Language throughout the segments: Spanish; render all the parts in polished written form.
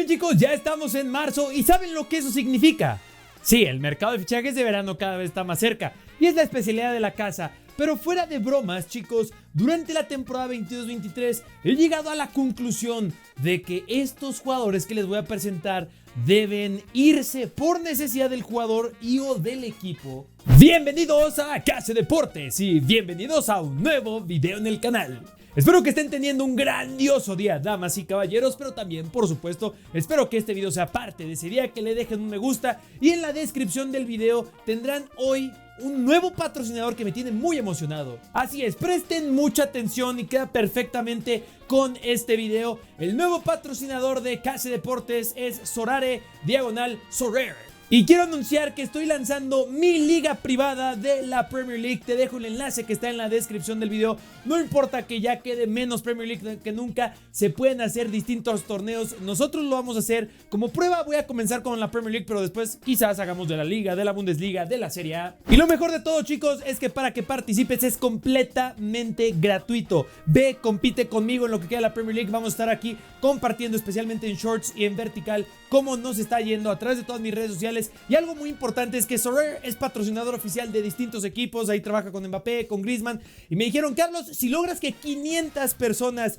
bien, chicos, ya estamos en marzo y ¿saben lo que eso significa? Sí, el mercado de fichajes de verano cada vez está más cerca y es la especialidad de la casa. Pero fuera de bromas, chicos, durante la temporada 22-23 he llegado a la conclusión de que estos jugadores que les voy a presentar deben irse por necesidad del jugador y o del equipo. Bienvenidos a Casa Deportes y bienvenidos a un nuevo video en el canal. Espero que estén teniendo un grandioso día, damas y caballeros, pero también, por supuesto, espero que este video sea parte de ese día, que le dejen un me gusta y en la descripción del video tendrán hoy un nuevo patrocinador que me tiene muy emocionado. Así es, presten mucha atención y queda perfectamente con este video. El nuevo patrocinador de Casa Deportes es Sorare/Sorare. Y quiero anunciar que estoy lanzando mi liga privada de la Premier League. Te dejo el enlace que está en la descripción del video. No importa que ya quede menos Premier League que nunca, se pueden hacer distintos torneos. Nosotros lo vamos a hacer como prueba. Voy a comenzar con la Premier League, pero después quizás hagamos de la Liga, de la Bundesliga, de la Serie A. Y lo mejor de todo, chicos, es que para que participes es completamente gratuito. Ve, compite conmigo en lo que queda de la Premier League. Vamos a estar aquí compartiendo, especialmente en shorts y en vertical, cómo nos está yendo a través de todas mis redes sociales. Y algo muy importante es que Sorare es patrocinador oficial de distintos equipos. Ahí trabaja con Mbappé, con Griezmann. Y me dijeron, Carlos, si logras que 500 personas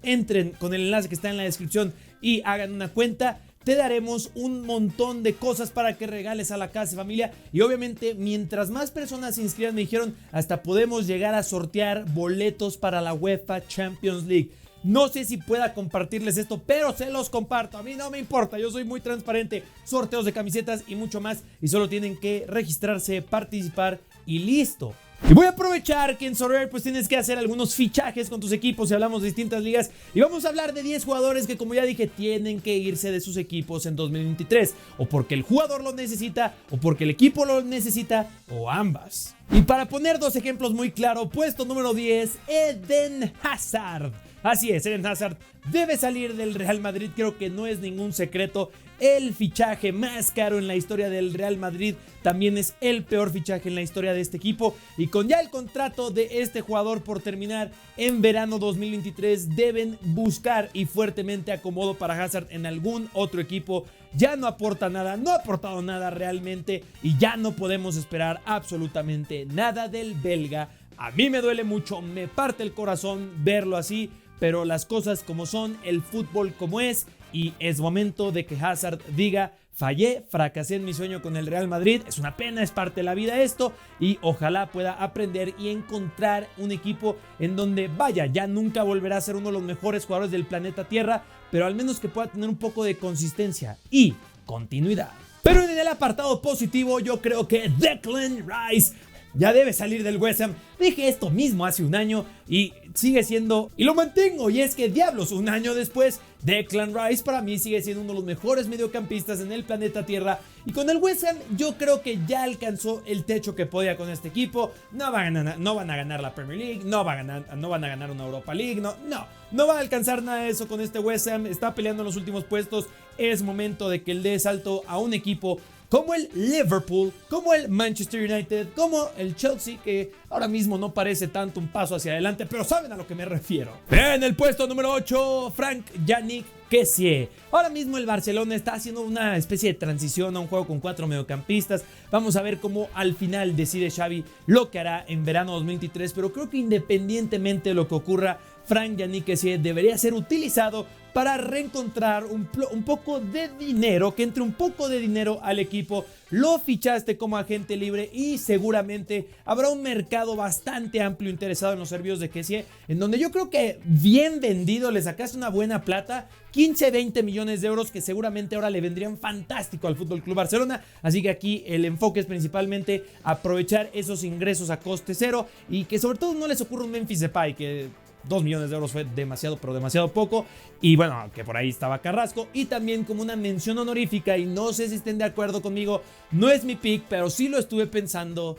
entren con el enlace que está en la descripción y hagan una cuenta, te daremos un montón de cosas para que regales a la casa, familia. Y obviamente, mientras más personas se inscriban, me dijeron, hasta podemos llegar a sortear boletos para la UEFA Champions League. No sé si pueda compartirles esto, pero se los comparto. A mí no me importa, yo soy muy transparente. Sorteos de camisetas y mucho más. Y solo tienen que registrarse, participar y listo. Y voy a aprovechar que en Sorare pues tienes que hacer algunos fichajes con tus equipos y hablamos de distintas ligas. Y vamos a hablar de 10 jugadores que, como ya dije, tienen que irse de sus equipos en 2023. O porque el jugador lo necesita, o porque el equipo lo necesita, o ambas. Y para poner dos ejemplos muy claros, puesto número 10, Eden Hazard. Así es, Eden Hazard debe salir del Real Madrid, creo que no es ningún secreto. El fichaje más caro en la historia del Real Madrid, también es el peor fichaje en la historia de este equipo. Y con ya el contrato de este jugador por terminar en verano 2023, deben buscar y fuertemente acomodo para Hazard en algún otro equipo. Ya no aporta nada, no ha aportado nada realmente y ya no podemos esperar absolutamente nada del belga. A mí me duele mucho, me parte el corazón verlo así, pero las cosas como son, el fútbol como es, y es momento de que Hazard diga: fallé, fracasé en mi sueño con el Real Madrid, es una pena, es parte de la vida esto, y ojalá pueda aprender y encontrar un equipo en donde, vaya, ya nunca volverá a ser uno de los mejores jugadores del planeta Tierra, pero al menos que pueda tener un poco de consistencia y continuidad. Pero en el apartado positivo, yo creo que Declan Rice ya debe salir del West Ham. Dije esto mismo hace un año y sigue siendo, y lo mantengo, y es que diablos, un año después, Declan Rice para mí sigue siendo uno de los mejores mediocampistas en el planeta Tierra. Y con el West Ham yo creo que ya alcanzó el techo que podía con este equipo. No van a ganar la Premier League, no van a ganar una Europa League, no va a alcanzar nada de eso con este West Ham. Está peleando en los últimos puestos. Es momento de que él dé salto a un equipo como el Liverpool, como el Manchester United, como el Chelsea, que ahora mismo no parece tanto un paso hacia adelante, pero saben a lo que me refiero. En el puesto número 8, Franck-Yannick Kessié. Ahora mismo el Barcelona está haciendo una especie de transición a un juego con 4 mediocampistas. Vamos a ver cómo al final decide Xavi lo que hará en verano 2023, pero creo que independientemente de lo que ocurra, Franck-Yannick Kessié debería ser utilizado para reencontrar un poco de dinero, que entre un poco de dinero al equipo. Lo fichaste como agente libre y seguramente habrá un mercado bastante amplio interesado en los servicios de Kessié, en donde yo creo que bien vendido le sacaste una buena plata, 15-20 millones de euros que seguramente ahora le vendrían fantástico al FC Barcelona. Así que aquí el enfoque es principalmente aprovechar esos ingresos a coste cero y que sobre todo no les ocurra un Memphis Depay, que 2 millones de euros fue demasiado, pero demasiado poco. Y bueno, que por ahí estaba Carrasco. Y también como una mención honorífica, y no sé si estén de acuerdo conmigo, no es mi pick, pero sí lo estuve pensando,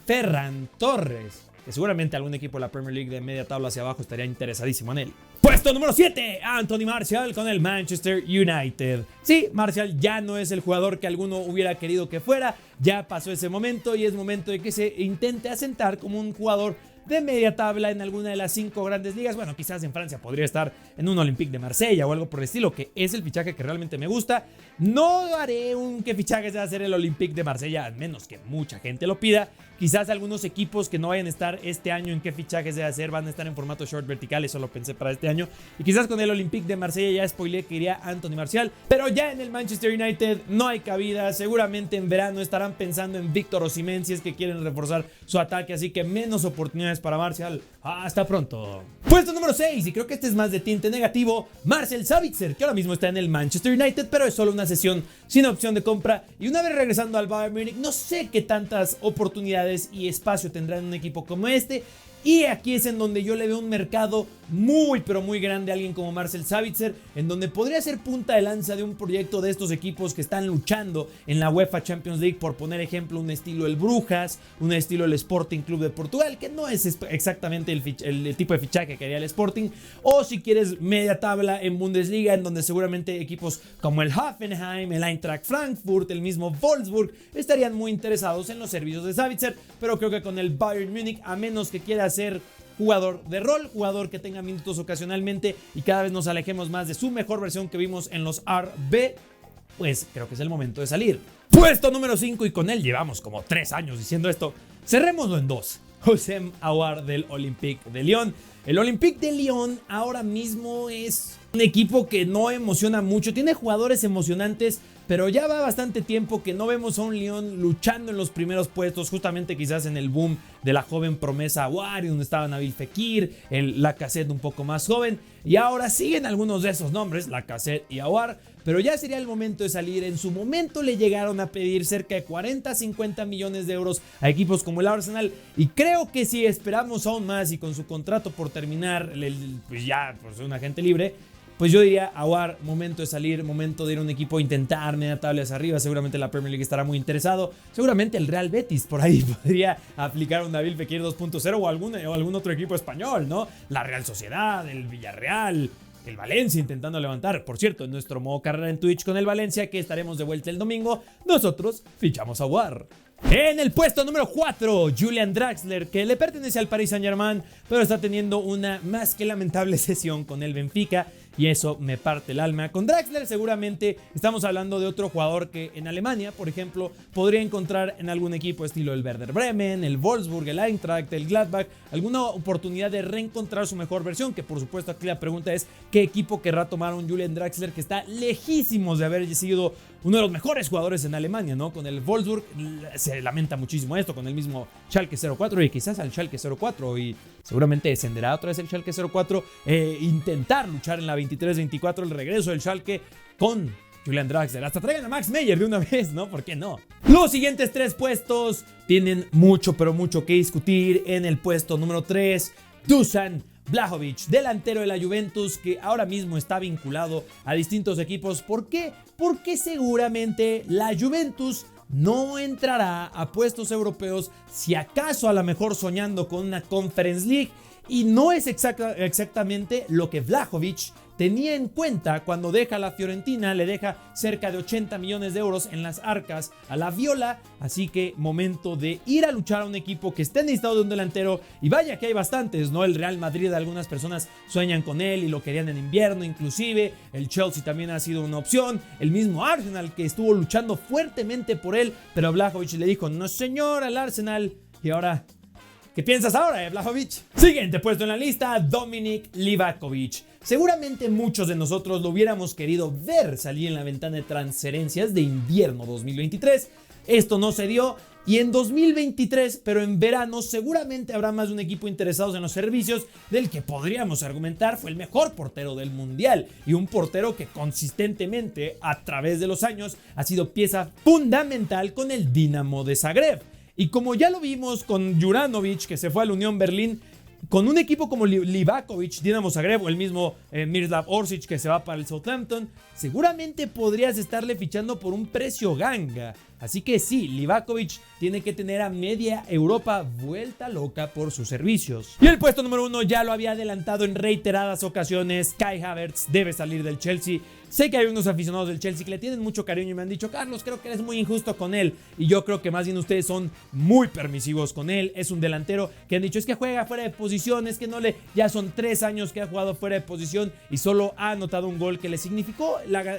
Ferran Torres, que seguramente algún equipo de la Premier League de media tabla hacia abajo estaría interesadísimo en él. Puesto número 7, Anthony Martial con el Manchester United. Sí, Martial ya no es el jugador que alguno hubiera querido que fuera. Ya pasó ese momento y es momento de que se intente asentar como un jugador de media tabla en alguna de las 5 grandes ligas. Bueno, quizás en Francia podría estar en un Olympique de Marsella o algo por el estilo, que es el fichaje que realmente me gusta. No haré que fichaje sea hacer el Olympique de Marsella, a menos que mucha gente lo pida. Quizás algunos equipos que no vayan a estar este año en qué fichajes de hacer van a estar en formato short vertical, eso lo pensé para este año. Y quizás con el Olympique de Marsella ya spoileé que iría Anthony Martial, pero ya en el Manchester United no hay cabida. Seguramente en verano estarán pensando en Víctor Osimhen si es que quieren reforzar su ataque, así que menos oportunidades para Martial. Hasta pronto. Puesto número 6, y creo que este es más de tinte negativo, Marcel Sabitzer, que ahora mismo está en el Manchester United, pero es solo una sesión sin opción de compra. Y una vez regresando al Bayern Múnich, no sé qué tantas oportunidades y espacio tendrá en un equipo como este. Y aquí es en donde yo le veo un mercado muy pero muy grande a alguien como Marcel Sabitzer, en donde podría ser punta de lanza de un proyecto de estos equipos que están luchando en la UEFA Champions League, por poner ejemplo un estilo el Brujas, un estilo el Sporting Club de Portugal, que no es exactamente el tipo de fichaje que haría el Sporting, o si quieres media tabla en Bundesliga, en donde seguramente equipos como el Hoffenheim, el Eintracht Frankfurt, el mismo Wolfsburg estarían muy interesados en los servicios de Sabitzer, pero creo que con el Bayern Múnich, a menos que quiera ser jugador de rol, jugador que tenga minutos ocasionalmente y cada vez nos alejemos más de su mejor versión que vimos en los RB, pues creo que es el momento de salir. Puesto número 5, y con él llevamos como 3 años diciendo esto, cerrémoslo en 2. Houssem Aouar del Olympique de Lyon. El Olympique de Lyon ahora mismo es un equipo que no emociona mucho, tiene jugadores emocionantes, pero ya va bastante tiempo que no vemos a un Lyon luchando en los primeros puestos, justamente quizás en el boom de la joven promesa Aouar, donde estaba Nabil Fekir, el Lacazette un poco más joven, y ahora siguen algunos de esos nombres, Lacazette y Aouar, pero ya sería el momento de salir. En su momento le llegaron a pedir cerca de 40-50 millones de euros a equipos como el Arsenal, y creo que si esperamos aún más y con su contrato por terminar, pues ya por ser un agente libre, pues yo diría, Aouar, momento de salir, momento de ir a un equipo a intentar media tabla hacia arriba. Seguramente la Premier League estará muy interesado. Seguramente el Real Betis por ahí podría aplicar un Nabil Fekir 2.0 o algún otro equipo español, ¿no? La Real Sociedad, el Villarreal, el Valencia intentando levantar. Por cierto, en nuestro modo carrera en Twitch con el Valencia, que estaremos de vuelta el domingo, nosotros fichamos a Aouar. En el puesto número 4, Julian Draxler, que le pertenece al Paris Saint-Germain, pero está teniendo una más que lamentable sesión con el Benfica, y eso me parte el alma. Con Draxler seguramente estamos hablando de otro jugador que en Alemania, por ejemplo, podría encontrar en algún equipo estilo el Werder Bremen, el Wolfsburg, el Eintracht, el Gladbach, alguna oportunidad de reencontrar su mejor versión, que por supuesto aquí la pregunta es ¿qué equipo querrá tomar a un Julian Draxler que está lejísimos de haber sido uno de los mejores jugadores en Alemania, ¿no? Con el Wolfsburg se lamenta muchísimo esto, con el mismo Schalke 04, y quizás al Schalke 04, y seguramente descenderá otra vez el Schalke 04, intentar luchar en la 23-24, el regreso del Schalke con Julian Draxler. Hasta traigan a Max Meyer de una vez, ¿no? ¿Por qué no? Los siguientes 3 puestos tienen mucho, pero mucho que discutir. En el puesto número 3, Dusan Vlahovic, delantero de la Juventus, que ahora mismo está vinculado a distintos equipos. ¿Por qué? Porque seguramente la Juventus no entrará a puestos europeos, si acaso a lo mejor soñando con una Conference League, y no es exactamente lo que Vlahovic tenía en cuenta cuando deja la Fiorentina. Le deja cerca de 80 millones de euros en las arcas a la Viola, así que momento de ir a luchar a un equipo que esté necesitado de un delantero, y vaya que hay bastantes, ¿no? El Real Madrid, algunas personas sueñan con él y lo querían en invierno inclusive, el Chelsea también ha sido una opción, el mismo Arsenal que estuvo luchando fuertemente por él, pero Vlahovic le dijo no señor al Arsenal, y ahora ¿qué piensas ahora, Vlahovic? Siguiente puesto en la lista, Dominik Livakovic. Seguramente muchos de nosotros lo hubiéramos querido ver salir en la ventana de transferencias de invierno 2023. Esto no se dio, y en 2023, pero en verano, seguramente habrá más de un equipo interesados en los servicios del que podríamos argumentar fue el mejor portero del mundial, y un portero que consistentemente a través de los años ha sido pieza fundamental con el Dinamo de Zagreb. Y como ya lo vimos con Juranovic, que se fue al Unión Berlín, con un equipo como Livakovic, Dinamo Zagreb, o el mismo Miroslav Orsic que se va para el Southampton, seguramente podrías estarle fichando por un precio ganga. Así que sí, Livakovic tiene que tener a media Europa vuelta loca por sus servicios. Y el puesto número 1 ya lo había adelantado en reiteradas ocasiones. Kai Havertz debe salir del Chelsea. Sé que hay unos aficionados del Chelsea que le tienen mucho cariño y me han dicho: Carlos, creo que eres muy injusto con él. Y yo creo que más bien ustedes son muy permisivos con él. Es un delantero que han dicho: es que juega fuera de posición, es que no le... Ya son 3 años que ha jugado fuera de posición y solo ha anotado un gol que le significó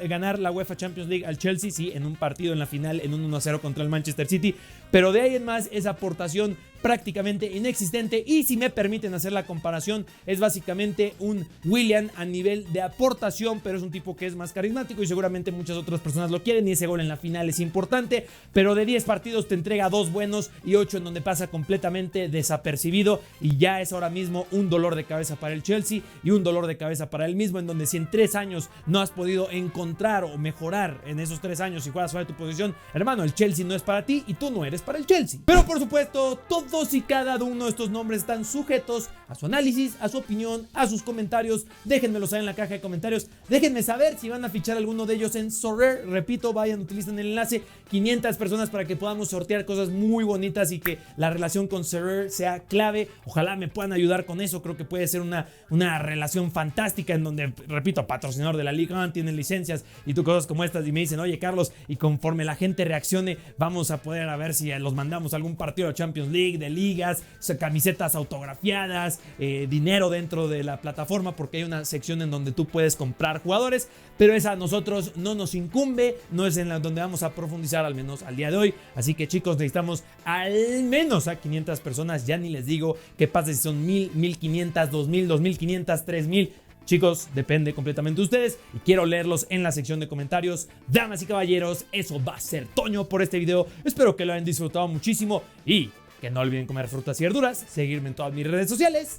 ganar la UEFA Champions League al Chelsea, sí, en un partido en la final, en un 1-0 contra el Manchester City. Pero de ahí en más, esa aportación prácticamente inexistente. Y si me permiten hacer la comparación, es básicamente un Willian a nivel de aportación, pero es un tipo que es más carismático y seguramente muchas otras personas lo quieren, y ese gol en la final es importante. Pero de 10 partidos te entrega 2 buenos y 8 en donde pasa completamente desapercibido, y ya es ahora mismo un dolor de cabeza para el Chelsea y un dolor de cabeza para él mismo, en donde si en 3 años no has podido encontrar o mejorar en esos 3 años si juegas fuera de tu posición, hermano, el Chelsea no es para ti y tú no eres para el Chelsea. Pero por supuesto, todos y cada uno de estos nombres están sujetos a su análisis, a su opinión, a sus comentarios. Déjenmelo saber en la caja de comentarios. Déjenme saber si van a fichar alguno de ellos en Sorare. Repito, vayan, utilicen el enlace. 500 personas para que podamos sortear cosas muy bonitas y que la relación con Sorare sea clave. Ojalá me puedan ayudar con eso. Creo que puede ser una relación fantástica en donde, repito, patrocinador de la Liga 1, tienen licencias y tú cosas como estas y me dicen: oye, Carlos, y conforme la gente reaccione, vamos a poder a ver si los mandamos a algún partido de Champions League, de ligas, camisetas autografiadas, dinero dentro de la plataforma, porque hay una sección en donde tú puedes comprar jugadores, pero esa a nosotros no nos incumbe, no es en la donde vamos a profundizar, al menos al día de hoy. Así que, chicos, necesitamos al menos a 500 personas. Ya ni les digo qué pasa si son 1000, 1500, 2000, 2500, 3000. Chicos, depende completamente de ustedes y quiero leerlos en la sección de comentarios. Damas y caballeros, eso va a ser Toño por este video. Espero que lo hayan disfrutado muchísimo y que no olviden comer frutas y verduras, seguirme en todas mis redes sociales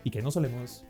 y que no solemos.